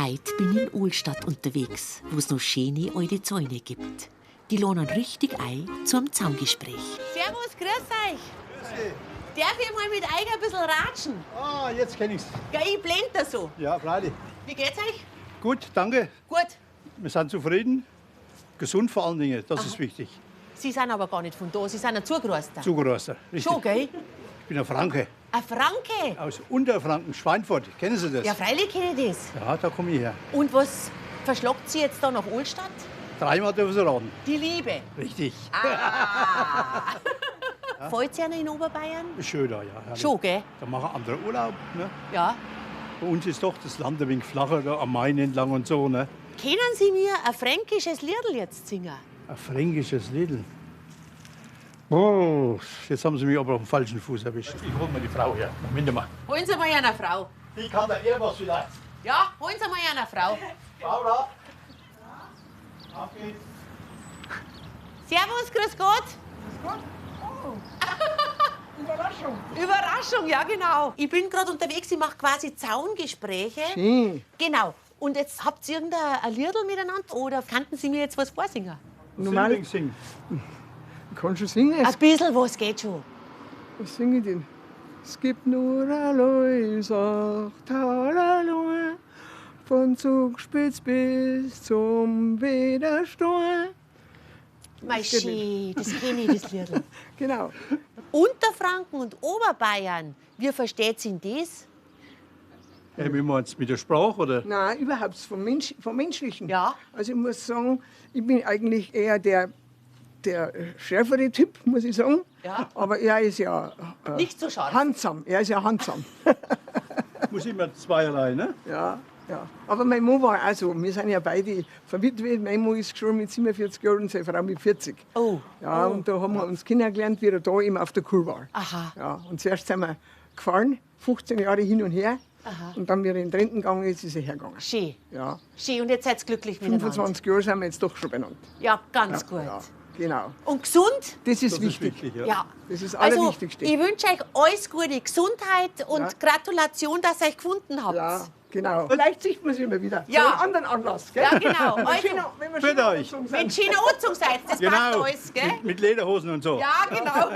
Heute bin ich in Ohlstadt unterwegs, wo es noch schöne alte Zäune gibt. Die lohnen richtig ein zum Zaungespräch. Servus, grüß euch. Grüß dich. Darf ich mal mit euch ein bisschen ratschen? Ah, jetzt kenn ich's. Ja, ich blend da so. Ja, freilich. Wie geht's euch? Gut, danke. Gut. Wir sind zufrieden. Gesund vor allen Dingen, das ist wichtig. Sie sind aber gar nicht von da, Sie sind ein Zugereisten. Zugeroster, richtig. Schon, gell? Ich bin ein Franke Ein Franke? aus Unterfranken, Schweinfurt. Kennen Sie das? Ja, freilich kenne ich das. Ja, da komme ich her. Und was verschlagt Sie jetzt da nach Ohlstadt? 3-mal dürfen Sie raten. Die Liebe. Richtig. Ah. Fällt Sie in Oberbayern? Ist schön da, ja. herrlich. Schon, gell? Da machen andere Urlaub. Ne? Ja. Bei uns ist doch das Land ein wenig flacher, da am Main entlang und so. Ne? Können Sie mir ein fränkisches Liedl jetzt singen? Ein fränkisches Lied. Oh, jetzt haben Sie mich aber auf dem falschen Fuß erwischt. Ich hol mal die Frau her. Moment mal. Holen Sie mal eine Frau. Ich kann da eher was vielleicht. Ja, holen Sie mal eine Frau. Laura. Auf geht's. Servus, grüß Gott. Überraschung. Überraschung, ja genau. Ich bin gerade unterwegs, ich mache quasi Zaungespräche. Schön. Genau. Und jetzt habt ihr irgendein Liedl miteinander oder kannten Sie mir jetzt was vorsingen? Normal. Sing. Ich kann schon singen. Ein bisschen was geht schon. Was singe ich denn? Es gibt nur allein, sagt allein, von Zugspitz bis zum Widerstein. Mei schön, das kenne ich, das Liedl. Genau. Unterfranken und Oberbayern, wie versteht ihr das? Wie meinst du, mit der Sprache, oder? Nein, überhaupt vom Menschlichen. Ja. Also ich muss sagen, ich bin eigentlich eher der schärfere Typ, muss ich sagen. Ja. Aber er ist ja Nicht so scharf. handsam. Er ist ja handsam. Muss immer zweierlei, ne? Ja, ja. Aber mein Mann war auch so. Wir sind ja beide verwitwet. Mein Mann ist gestorben mit 47 Jahren und seine Frau mit 40. Oh. Ja, und da haben wir uns kennengelernt, wie er da eben auf der Kur war. Aha. Ja, und zuerst sind wir gefahren, 15 Jahre hin und her. Aha. Und dann, wie er in die Renten gegangen ist, ist er hergegangen. Schön. Ja, Schön. Und jetzt seid ihr glücklich miteinander. 25 Jahre sind wir jetzt doch schon benannt. Ja, ganz gut. Ja, genau. Und gesund? Das ist Das wichtig. ist wichtig, ja. Ja. Das ist das Also, Allerwichtigste. ich wünsche euch alles Gute, Gesundheit und Ja. Gratulation, dass ihr euch gefunden habt. Ja, genau. Vielleicht sieht man sich immer wieder. Ja. Zu einem anderen Anlass, gell? Ja, genau. Wenn wir Also, schöner- wenn wir Für schöner euch. angezogen wenn sind. ihr schöne Anzug seid, das passt alles, gell? Mit Lederhosen und so. Ja, genau.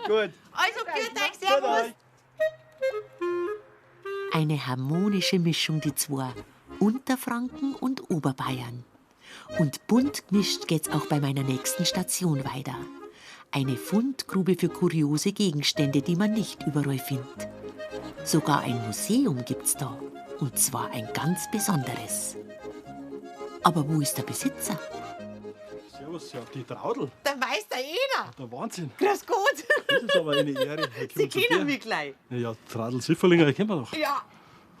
Gut. Also, grüßt euch, servus. Eine harmonische Mischung, die zwei. Unterfranken und Oberbayern. Und bunt gemischt geht's auch bei meiner nächsten Station weiter. Eine Fundgrube für kuriose Gegenstände, die man nicht überall findet. Sogar ein Museum gibt's da. Und zwar ein ganz besonderes. Aber wo ist der Besitzer? Servus, ja, die Traudl. Dann weiß der jeder. Der Wahnsinn. Grüß Gott. Das ist aber eine Ehre. Sie kennen mich gleich. Ja, Traudl Sifferlinger, kennen wir doch. Ja.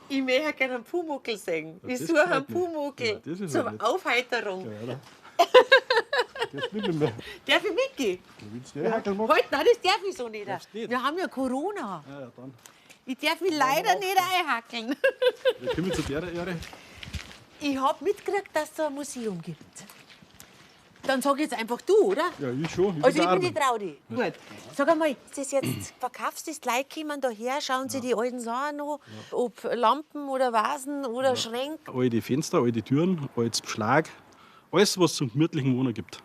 Ich möchte gerne einen Pumuckl singen. Ja, Ich das suche einen freut mich. Pumuckl Ja, das ist zur ja nett. Aufheiterung. Ja, oder? Das nimmt mir. Darf ich mitgehen? Du willst nicht Hackel machen? Halt, nein, das darf ich so nicht. Darfst nicht. Wir haben ja Corona. Ja, ja, dann. Ich darf mich leider nicht einhackeln. Wir kommen zu der Ehre. Ich habe mitgekriegt, dass es da ein Museum gibt. Dann sag jetzt einfach du, oder? Ja, ich schon. Also ich bin der die Traudi. Gut. Sag einmal, ist das jetzt verkaufst das Leute kommen da her, schauen sie die alten Sachen an, ob Lampen oder Vasen oder Schränke. Alte Fenster, alte Türen, altes Beschlag. Alles, was es zum gemütlichen Wohnen gibt.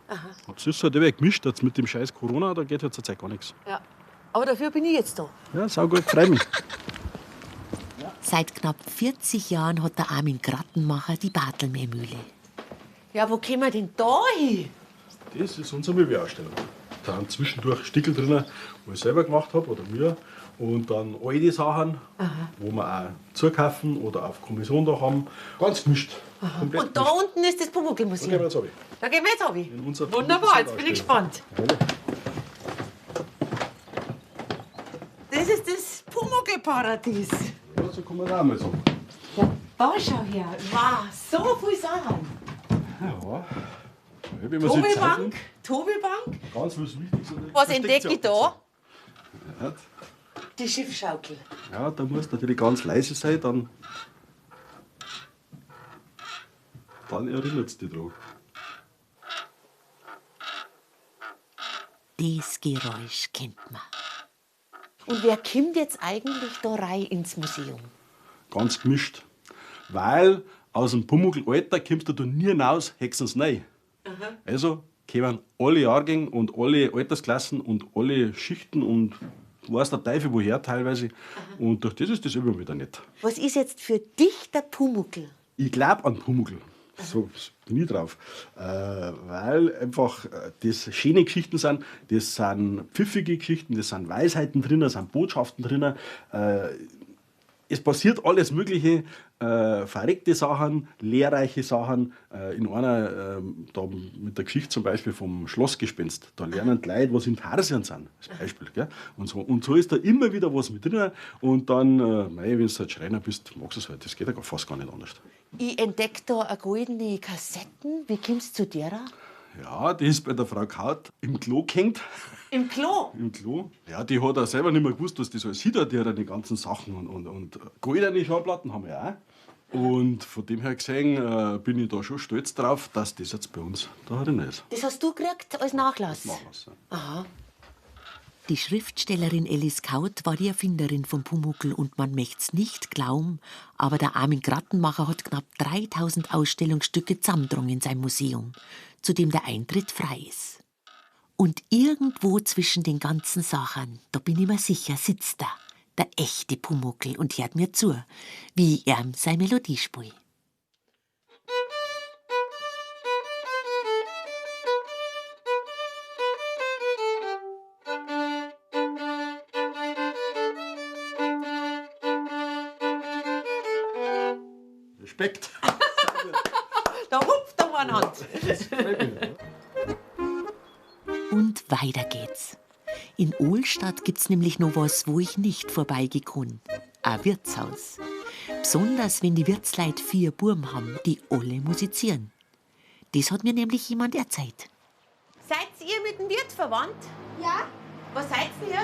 Das ist halt immer gemischt. Jetzt mit dem scheiß Corona, da geht halt zur Zeit gar nichts. Ja. Aber dafür bin ich jetzt da. Ja, saugut, freut mich. Seit knapp 40 Jahren hat der Armin Grattenmacher die Bartelmeermühle. Ja, wo kommen wir denn da hin? Das ist unsere Möbelausstellung. Da sind zwischendurch Stickel drin, die ich selber gemacht habe oder wir. Und dann alte Sachen, wo wir auch zukaufen oder auf Kommission da haben. Ganz gemischt. Komplett Und da gemischt. unten ist das Da gehen wir Pumuckl-Museum. jetzt runter. Da gehen wir jetzt runter. In unser Wunderbar, jetzt bin ich gespannt. Das ist das Pumuckl-Paradies. Ja, so kann man auch mal sagen. Da schau her. Wow, so viel Sachen. Ja. Wenn man sich Zeit Tobibank, nimmt, Tobibank. ganz was Wichtiges. Was versteckt entdecke sich ich da? auch nicht. Die Schiffschaukel. Ja, da muss natürlich ganz leise sein, dann erinnert es dich dran. Das Geräusch kennt man. Und wer kommt jetzt eigentlich da rein ins Museum? Ganz gemischt. Weil aus dem Pumuckl-Alter kommst du nie hinaus, hexen's neu. Also kommen alle Jahrgänge und alle Altersklassen und alle Schichten und weiß der Teufel woher teilweise. Und durch das ist das immer wieder nett. Was ist jetzt für dich der Pumuckl? Ich glaube an Pumuckl. So bin ich drauf. Weil einfach das schöne Geschichten sind, das sind pfiffige Geschichten, das sind Weisheiten drin, das sind Botschaften drin. Es passiert alles Mögliche, verreckte Sachen, lehrreiche Sachen. In einer, da mit der Geschichte zum Beispiel vom Schlossgespenst, da lernen die Leute, was in Tarzan sind, als Beispiel. Gell? Und so ist da immer wieder was mit drin. Und dann, wenn du halt Schreiner bist, magst du es halt. Das geht ja fast gar nicht anders. Ich entdecke da eine goldene Kassetten. Wie kommst du zu der? Ja, die ist bei der Frau Kaut im Klo gehängt. Im Klo? Im Klo. Ja, die hat auch selber nicht mehr gewusst, was das alles sieht, die ganzen Sachen. Und goldene Schallplatten haben wir auch. Und von dem her gesehen bin ich da schon stolz drauf, dass das jetzt bei uns da drin ist. Das hast du gekriegt als Nachlass? Nachlass, ja. Aha. Die Schriftstellerin Alice Kaut war die Erfinderin von Pumuckl und man möcht's nicht glauben, aber der Armin Grattenmacher hat knapp 3000 Ausstellungsstücke zusammendrungen in seinem Museum, zu dem der Eintritt frei ist. Und irgendwo zwischen den ganzen Sachen, da bin ich mir sicher, sitzt der echte Pumuckl und hört mir zu, wie er seine Melodie spielt. Respekt. Da hupft er meine Hand. Und weiter geht's. In Ohlstadt gibt's nämlich noch was, wo ich nicht vorbeigekommen. Ein Wirtshaus. Besonders wenn die Wirtsleit 4 Burm haben, die alle musizieren. Das hat mir nämlich jemand erzählt. Seid ihr mit dem Wirt verwandt? Ja, Was seid ihr?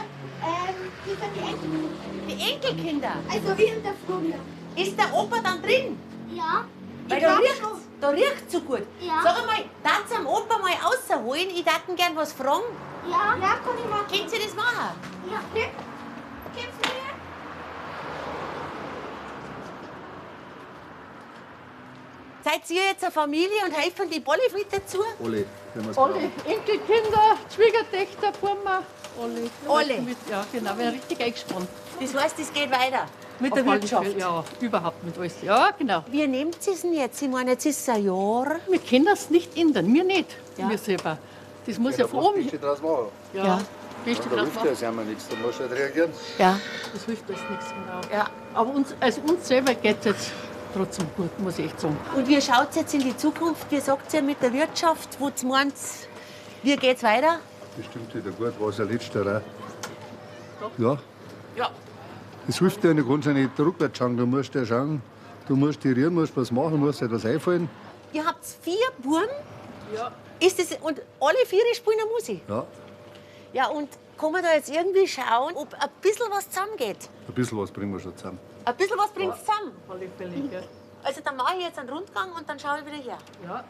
wir sind die Enkelkinder. Die Enkelkinder. Also wir und der Florian. Ist der Opa dann drin? Ja. Weil Ich da glaub riecht's, schon. da riecht's so gut. Ja. Sag einmal, darfst du am Opa mal rausholen? Ich darf ihn gern was fragen. Ja, ja, kann ich machen. Könnt ihr das machen? Ja, ne? Gib's mir. Seid ihr jetzt eine Familie und helfen die Bolle mit dazu? Alle, wenn wir's Alle Enkelkinder, Schwiegertöchter, Pummer, alle. Alle? Mit, ja, genau, wir sind richtig eingespannt. Das heißt, es geht weiter mit der Auf alle Wirtschaft. Fälle, ja, überhaupt mit alles. Ja, genau. Wie nehmt ihr es denn jetzt? Ich meine, jetzt ist es ein Jahr. Wir können es nicht ändern, wir nicht, Ja. wir selber. Das muss ja von oben. draus machen. Ja, Beste Da draus hilft machen. das ja mal nichts, da musst du halt reagieren. Ja. Das hilft uns nichts, genau. Ja. Aber uns selber geht es jetzt trotzdem gut, muss ich echt sagen. Und wie schaut es jetzt in die Zukunft? Wie sagt ihr mit der Wirtschaft? Wo meint wie geht's weiter? Bestimmt wieder gut, was er letztes Jahr auch. Ja. Ja. Es hilft dir nicht, kannst ja nicht rückwärts schauen. Du musst ja schauen, du musst tirieren, musst was machen, musst etwas einfallen. Ihr habt 4 Buben. Ja. Ist das, und alle 4 spielen eine Musik? Ja, Ja, und kann man da jetzt irgendwie schauen, ob ein bisschen was zusammengeht? ein bisschen was bringen wir schon zusammen. Ein bisschen was bringt zusammen. Auf alle Fälle, gell. Also dann mache ich jetzt einen Rundgang und dann schaue ich wieder her. Ja.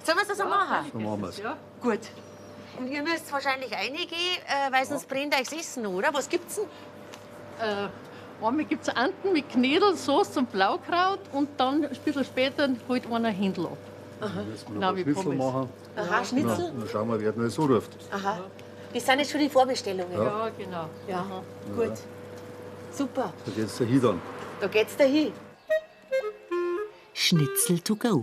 Sollen wir es das so machen? So machen wir es. Ja. Gut. Und ihr müsst wahrscheinlich reingehen, weil sonst brennt euch das Essen, oder? Was gibt's denn? Einmal gibt es Enten mit Knädel, Sauce und Blaukraut und dann ein bisschen später holt einer Händel ab. Dann müssen wir Genau, noch wie ein Schnitzel Pommes. machen. Aha, Schnitzel? Dann schauen wir, wer noch so ruft. Aha. Das sind jetzt schon die Vorbestellungen. Ja, genau. Ja. Gut. Super. Da geht's da hin dann. Da geht's dahin. Schnitzel to go.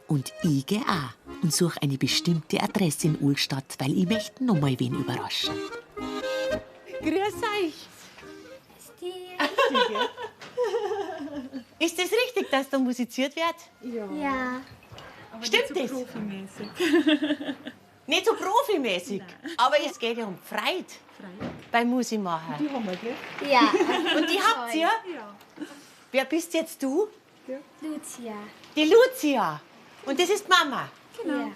Und ich gehe auch und suche eine bestimmte Adresse in Ohlstadt, weil ich möchte noch mal wen überraschen. Grüß euch. Ist das richtig, dass da musiziert wird? Ja. Stimmt das? Nicht so profimäßig. Aber es geht ja um Freude beim Musikmachen. Die haben wir, gell? Ja. Und die habt ihr? Ja. Wer bist jetzt du? Lucia. Die Lucia. Und das ist die Mama. Genau.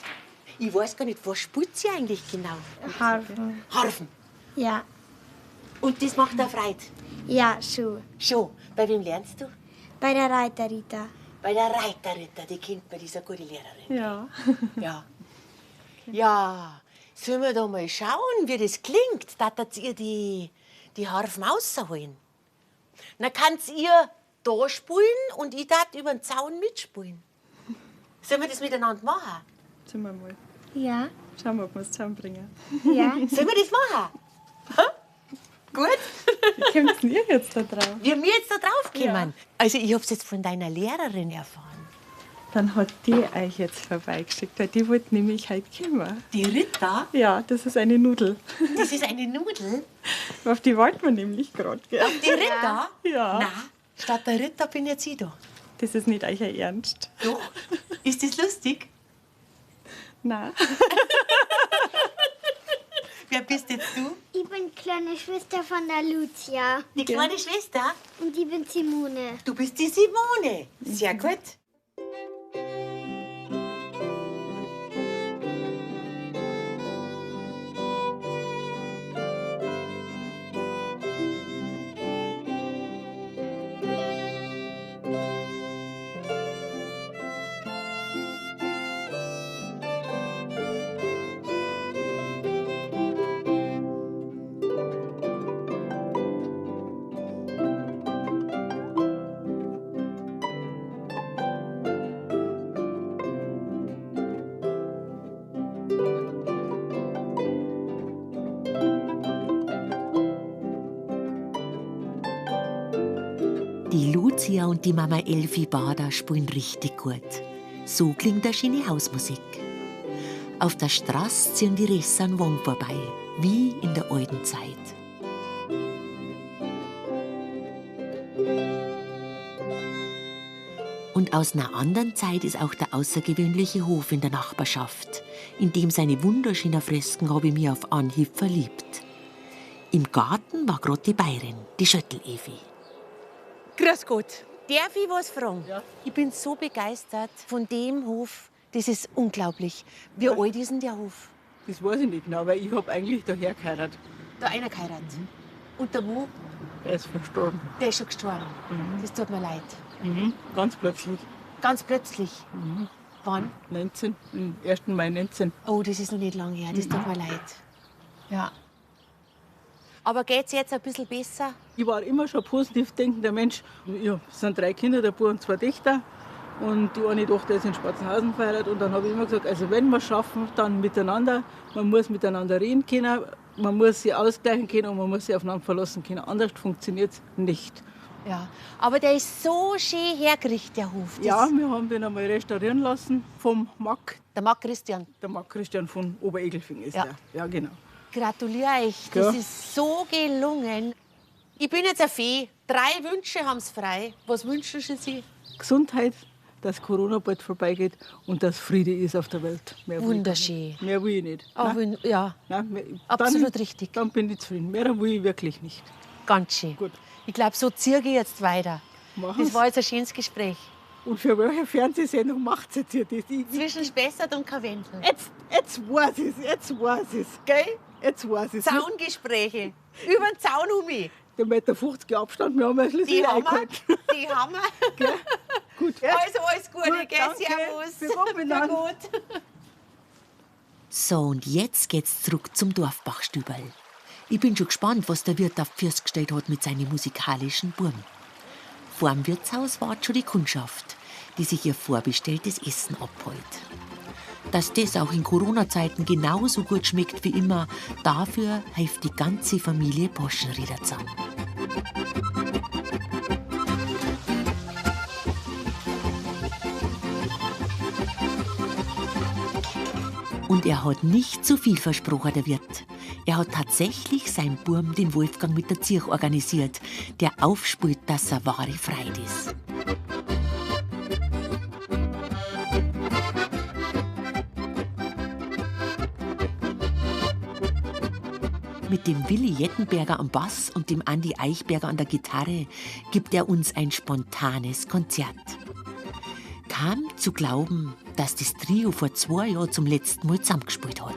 Ich weiß gar nicht, was spielt sie eigentlich genau? Harfen. Harfen. Ja. Und das macht dir Freude? Ja, schon. Schon. Bei wem lernst du? Bei der Reiterita. Bei der Reiterritter, die kennt man, die ist eine gute Lehrerin. Ja. Ja. Ja, sollen wir da mal schauen, wie das klingt, dass ihr die Harfen rausholen? Dann kannst ihr da spielen und ich darf über den Zaun mitspielen. Sollen wir das miteinander machen? Sollen wir mal. Ja. Schauen wir, ob wir es zusammenbringen. Ja. Sollen wir das machen? Ha? Gut? Wie kommt denn ihr jetzt da drauf? Wie wir jetzt da drauf kommen. Ja. Also ich habe es jetzt von deiner Lehrerin erfahren. Dann hat die euch jetzt vorbeigeschickt, weil die wollte nämlich heute kommen. Die Ritter, Ja, das ist eine Nudel. das ist eine Nudel. Auf die warten wir nämlich gerade. Die Ritter? Ja. Nein, statt der Ritter bin jetzt ich da. Das ist nicht euer Ernst. Doch. Ist das lustig? Nein. Wer bist jetzt du? Ich bin kleine Schwester von der Lucia. Die kleine Schwester? Und ich bin Simone. Du bist die Simone. Sehr gut. Die Lucia und die Mama Elfi Bader spielen richtig gut. So klingt eine schöne Hausmusik. Auf der Straße ziehen die Risse an Wong vorbei, wie in der alten Zeit. Und aus einer anderen Zeit ist auch der außergewöhnliche Hof in der Nachbarschaft, in dem seine wunderschönen Fresken habe ich mich auf Anhieb verliebt. Im Garten war gerade die Bäuerin, die Schöttl-Evi. Grüß Gott. Darf ich was fragen? Ja. Ich bin so begeistert von dem Hof. Das ist unglaublich. Wie alt ist denn der Hof? Das weiß ich nicht genau, weil ich habe eigentlich daher geheiratet. Der einer geheiratet. Und der wo? Er ist verstorben. Der ist schon gestorben. Das tut mir leid. Ganz plötzlich. Ganz plötzlich. Wann? 19, am 1. Mai 19. Oh, das ist noch nicht lange her. Das tut mir leid. Ja. Aber geht's jetzt ein bisschen besser? Ich war immer schon ein positiv denkender Mensch. Ja, es sind 3 Kinder, der Bub und 2 Töchter. Und die eine Tochter ist in Spatzenhausen verheiratet. Und dann habe ich immer gesagt, also wenn wir es schaffen, dann miteinander. Man muss miteinander reden können, man muss sich ausgleichen können und man muss sich aufeinander verlassen können. Anders funktioniert es nicht. Ja. Aber der ist so schön hergerichtet, der Hof. Das Ja, wir haben den einmal restaurieren lassen vom Mack. Der Marc Christian. Der Mack Christian von Oberegelfing ist Ja. der. Ja, genau. Gratuliere euch. Das Ja. ist so gelungen. Ich bin jetzt eine Fee. 3 Wünsche haben Sie frei. Was wünschen Sie sich? Gesundheit, dass Corona bald vorbeigeht und dass Friede ist auf der Welt. Mehr will ich Wunderschön. nicht. Mehr will ich nicht. Auch Nein, ja, nein, absolut dann, richtig. Dann bin ich zufrieden. Mehr will ich wirklich nicht. Ganz schön. Gut. Ich glaube, so ziehe ich jetzt weiter. Machen's. Das war jetzt ein schönes Gespräch. Und für welche Fernsehsendung macht es jetzt das? Zwischen Spessart und Karwendel. Jetzt weiß ich es, Gell? Jetzt weiß ich es. Zaungespräche. Über den Zaun um mich. Der 1,50 Meter Abstand, wir haben ja schließlich Die haben wir. eingehalten. Die haben wir. Gut. Also alles Gute, Gut, gell? danke. Servus. Für Gott miteinander. Für gut. So, und jetzt geht's zurück zum Dorfbachstüberl. Ich bin schon gespannt, was der Wirt auf die Füße gestellt hat mit seinen musikalischen Buben. Vor dem Wirtshaus wartet schon die Kundschaft, die sich ihr vorbestelltes Essen abholt. Dass das auch in Corona-Zeiten genauso gut schmeckt wie immer, dafür hilft die ganze Familie Boschenrieder zusammen. Und er hat nicht zu viel versprochen, der Wirt. Er hat tatsächlich sein Burm, den Wolfgang, mit der Zirch organisiert, der aufspielt, dass er wahre Freude ist. Mit dem Willi Jettenberger am Bass und dem Andi Eichberger an der Gitarre gibt er uns ein spontanes Konzert. Kaum zu glauben, dass das Trio vor 2 Jahren zum letzten Mal zusammengespielt hat.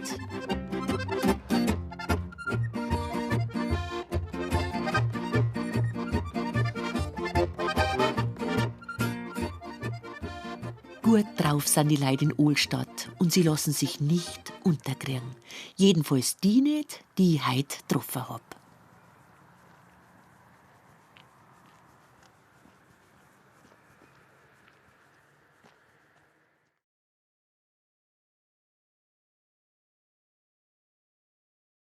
Gut drauf sind die Leute in Ohlstadt und sie lassen sich nicht unterkriegen. Jedenfalls die nicht, die ich heute getroffen habe.